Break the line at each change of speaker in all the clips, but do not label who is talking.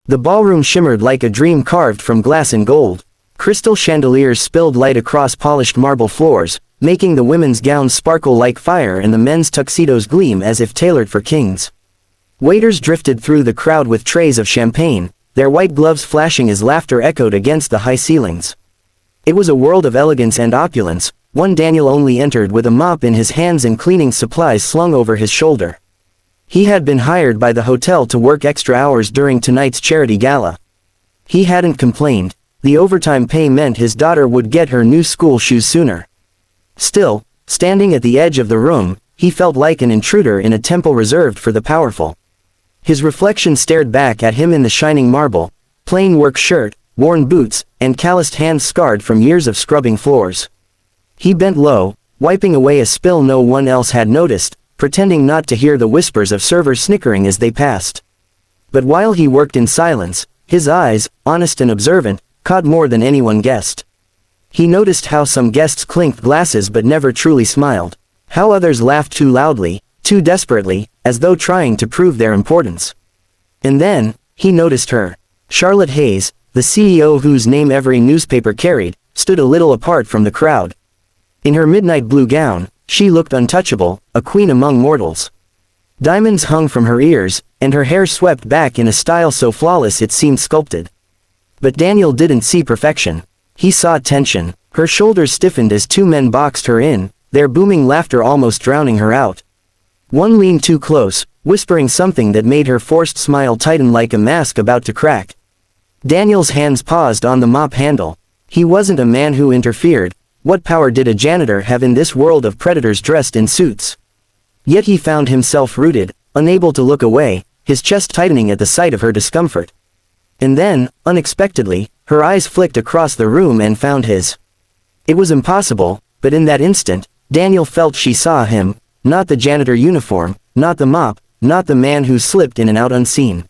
The ballroom shimmered like a dream carved from glass and gold. Crystal chandeliers spilled light across polished marble floors, making the women's gowns sparkle like fire and the men's tuxedos gleam as if tailored for kings. Waiters drifted through the crowd with trays of champagne, their white gloves flashing as laughter echoed against the high ceilings. It was a world of elegance and opulence, one Daniel only entered with a mop in his hands and cleaning supplies slung over his shoulder. He had been hired by the hotel to work extra hours during tonight's charity gala. He hadn't complained. The overtime pay meant his daughter would get her new school shoes sooner. Still, standing at the edge of the room, he felt like an intruder in a temple reserved for the powerful. His reflection stared back at him in the shining marble, plain work shirt, worn boots, and calloused hands scarred from years of scrubbing floors. He bent low, wiping away a spill no one else had noticed, pretending not to hear the whispers of servers snickering as they passed. But while he worked in silence, his eyes, honest and observant, caught more than anyone guessed. He noticed how some guests clinked glasses but never truly smiled, how others laughed too loudly, too desperately, as though trying to prove their importance. And then, he noticed her. Charlotte Hayes, the CEO whose name every newspaper carried, stood a little apart from the crowd. In her midnight blue gown, she looked untouchable, a queen among mortals. Diamonds hung from her ears, and her hair swept back in a style so flawless it seemed sculpted. But Daniel didn't see perfection. He saw tension. Her shoulders stiffened as two men boxed her in, their booming laughter almost drowning her out. One leaned too close, whispering something that made her forced smile tighten like a mask about to crack. Daniel's hands paused on the mop handle. He wasn't a man who interfered. What power did a janitor have in this world of predators dressed in suits? Yet he found himself rooted, unable to look away, his chest tightening at the sight of her discomfort. And then, unexpectedly, her eyes flicked across the room and found his. It was impossible, but in that instant, Daniel felt she saw him, not the janitor uniform, not the mop, not the man who slipped in and out unseen.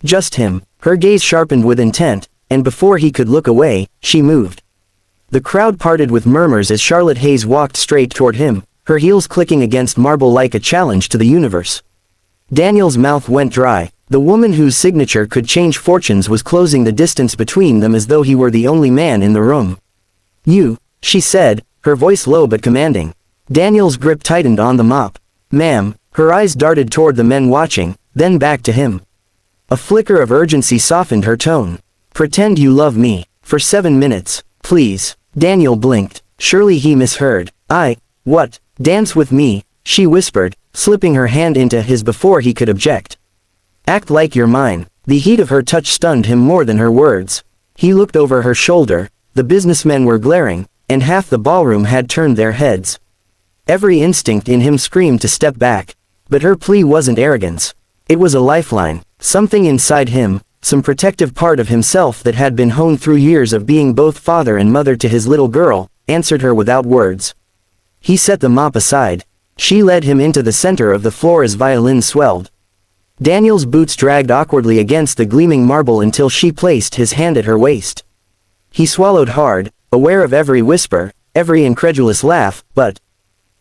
Just him. Her gaze sharpened with intent, and before he could look away, she moved. The crowd parted with murmurs as Charlotte Hayes walked straight toward him, her heels clicking against marble like a challenge to the universe. Daniel's mouth went dry. The woman whose signature could change fortunes was closing the distance between them as though he were the only man in the room. "You," she said, her voice low but commanding. Daniel's grip tightened on the mop. "Ma'am." Her eyes darted toward the men watching, then back to him. A flicker of urgency softened her tone. "Pretend you love me. For 7 minutes, please." Daniel blinked. Surely he misheard. What? Dance with me," she whispered, slipping her hand into his before he could object. "Act like you're mine." The heat of her touch stunned him more than her words. He looked over her shoulder, the businessmen were glaring, and half the ballroom had turned their heads. Every instinct in him screamed to step back. But her plea wasn't arrogance. It was a lifeline. Something inside him, some protective part of himself that had been honed through years of being both father and mother to his little girl, answered her without words. He set the mop aside. She led him into the center of the floor as violins swelled. Daniel's boots dragged awkwardly against the gleaming marble until she placed his hand at her waist. He swallowed hard, aware of every whisper, every incredulous laugh, but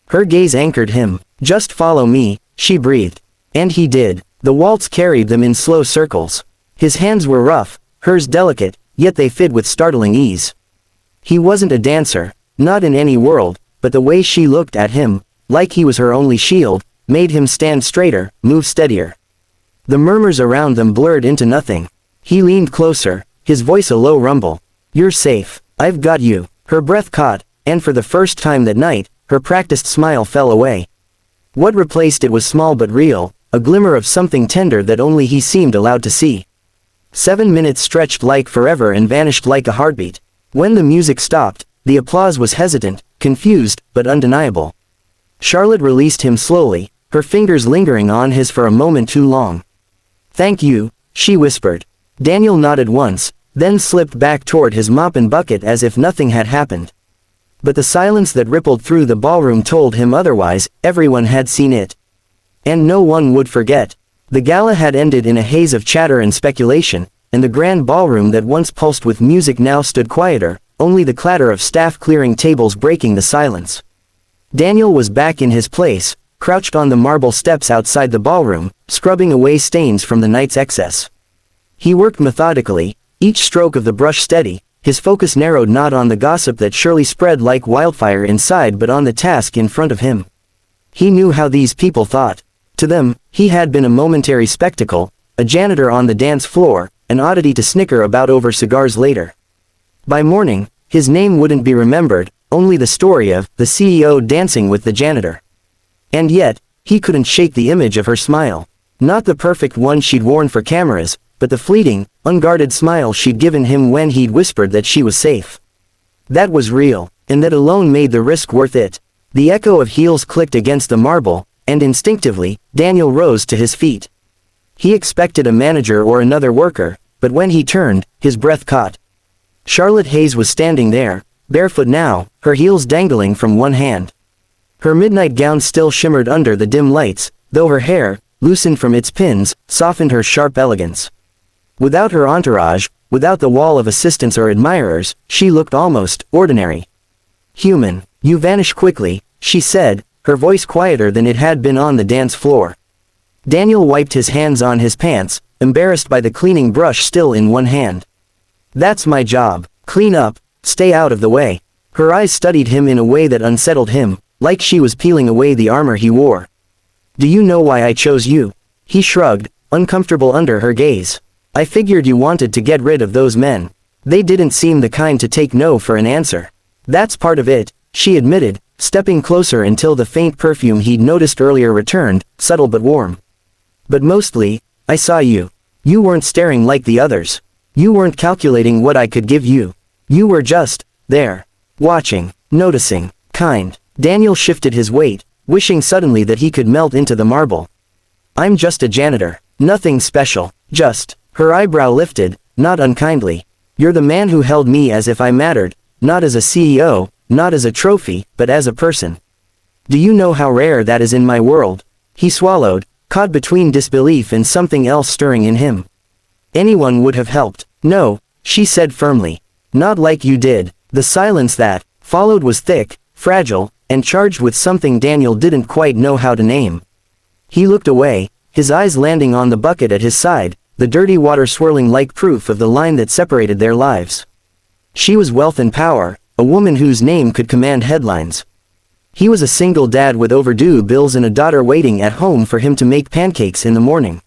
her gaze anchored him. "Just follow me," she breathed. And he did. The waltz carried them in slow circles. His hands were rough, hers delicate, yet they fit with startling ease. He wasn't a dancer, not in any world, but the way she looked at him, like he was her only shield, made him stand straighter, move steadier. The murmurs around them blurred into nothing. He leaned closer, his voice a low rumble. "You're safe. I've got you." Her breath caught, and for the first time that night, her practiced smile fell away. What replaced it was small but real, a glimmer of something tender that only he seemed allowed to see. 7 minutes stretched like forever and vanished like a heartbeat. When the music stopped, the applause was hesitant, confused, but undeniable. Charlotte released him slowly, her fingers lingering on his for a moment too long. "Thank you," she whispered. Daniel nodded once, then slipped back toward his mop and bucket as if nothing had happened. But the silence that rippled through the ballroom told him otherwise. Everyone had seen it. And no one would forget. The gala had ended in a haze of chatter and speculation, and the grand ballroom that once pulsed with music now stood quieter, only the clatter of staff clearing tables breaking the silence. Daniel was back in his place, crouched on the marble steps outside the ballroom, scrubbing away stains from the night's excess. He worked methodically, each stroke of the brush steady, his focus narrowed not on the gossip that surely spread like wildfire inside but on the task in front of him. He knew how these people thought. To them, he had been a momentary spectacle, a janitor on the dance floor, an oddity to snicker about over cigars later. By morning, his name wouldn't be remembered, only the story of the CEO dancing with the janitor. And yet, he couldn't shake the image of her smile. Not the perfect one she'd worn for cameras, but the fleeting, unguarded smile she'd given him when he'd whispered that she was safe. That was real, and that alone made the risk worth it. The echo of heels clicked against the marble, and instinctively, Daniel rose to his feet. He expected a manager or another worker, but when he turned, his breath caught. Charlotte Hayes was standing there, barefoot now, her heels dangling from one hand. Her midnight gown still shimmered under the dim lights, though her hair, loosened from its pins, softened her sharp elegance. Without her entourage, without the wall of assistants or admirers, she looked almost ordinary. "Human, you vanish quickly," she said, her voice quieter than it had been on the dance floor. Daniel wiped his hands on his pants, embarrassed by the cleaning brush still in one hand. "That's my job. Clean up, stay out of the way." Her eyes studied him in a way that unsettled him, like she was peeling away the armor he wore. "Do you know why I chose you?" He shrugged, uncomfortable under her gaze. "I figured you wanted to get rid of those men. They didn't seem the kind to take no for an answer." "That's part of it," she admitted, stepping closer until the faint perfume he'd noticed earlier returned, subtle but warm. "But mostly, I saw you. You weren't staring like the others. You weren't calculating what I could give you. You were just there, watching, noticing, kind." Daniel shifted his weight, wishing suddenly that he could melt into the marble. "I'm just a janitor. Nothing special, just." Her eyebrow lifted, not unkindly. "You're the man who held me as if I mattered, not as a CEO, not as a trophy, but as a person. Do you know how rare that is in my world?" He swallowed, caught between disbelief and something else stirring in him. "Anyone would have helped." "No," she said firmly. "Not like you did." The silence that followed was thick, fragile, and charged with something Daniel didn't quite know how to name. He looked away, his eyes landing on the bucket at his side, the dirty water swirling like proof of the line that separated their lives. She was wealth and power, a woman whose name could command headlines. He was a single dad with overdue bills and a daughter waiting at home for him to make pancakes in the morning.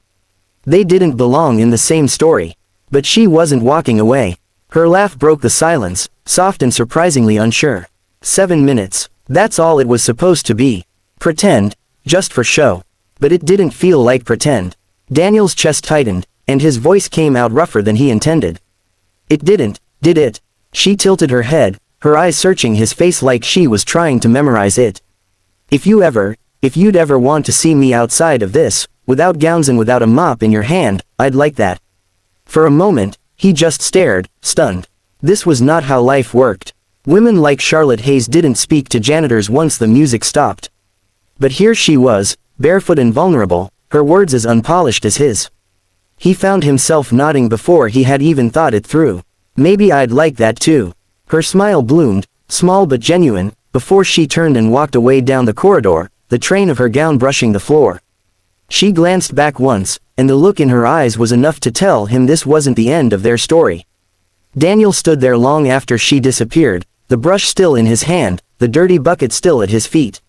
They didn't belong in the same story. But she wasn't walking away. Her laugh broke the silence, soft and surprisingly unsure. 7 minutes. That's all it was supposed to be. Pretend, just for show. But it didn't feel like pretend. Daniel's chest tightened, and his voice came out rougher than he intended. "It didn't, did it?" She tilted her head, her eyes searching his face like she was trying to memorize it. If you'd ever want to see me outside of this, without gowns and without a mop in your hand, I'd like that." For a moment, he just stared, stunned. This was not how life worked. Women like Charlotte Hayes didn't speak to janitors once the music stopped. But here she was, barefoot and vulnerable, her words as unpolished as his. He found himself nodding before he had even thought it through. "Maybe I'd like that too." Her smile bloomed, small but genuine, before she turned and walked away down the corridor, the train of her gown brushing the floor. She glanced back once, and the look in her eyes was enough to tell him this wasn't the end of their story. Daniel stood there long after she disappeared, the brush still in his hand, the dirty bucket still at his feet.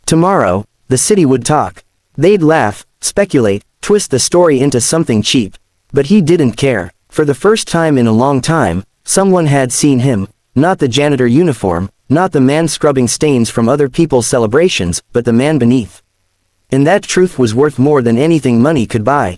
Tomorrow, the city would talk. They'd laugh, speculate, twist the story into something cheap. But he didn't care. For the first time in a long time, someone had seen him, not the janitor uniform, not the man scrubbing stains from other people's celebrations, but the man beneath. And that truth was worth more than anything money could buy.